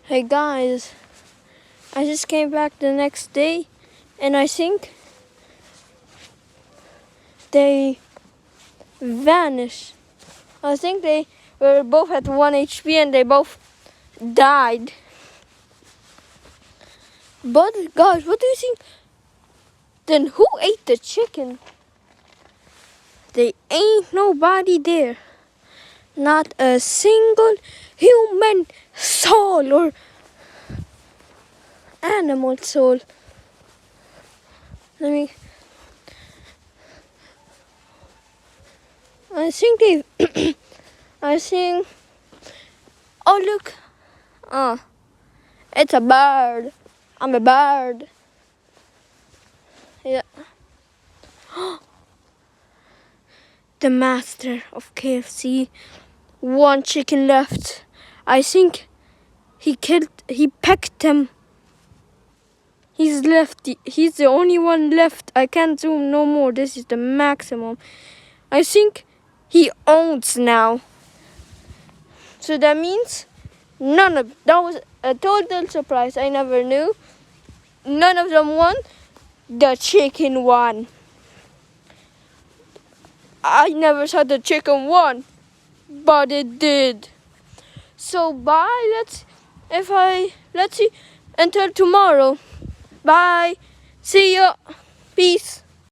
Hey guys, I just came back the next day and I think they vanished. I think they were both at 1 HP and they both died. But guys, what do you think? Then who ate the chicken? There ain't nobody there. Not a single human soul or animal soul. I think they I think, oh look, it's a bird. I'm a bird. Yeah. The master of KFC. One chicken left. I think he pecked him. He's left. He's the only one left. I can't zoom no more. This is the maximum. I think he owns now. So that means that was a total surprise. I never knew. None of them won. The chicken won. I never saw the chicken won, but it did. So bye. Let's see until tomorrow. Bye. See ya. Peace.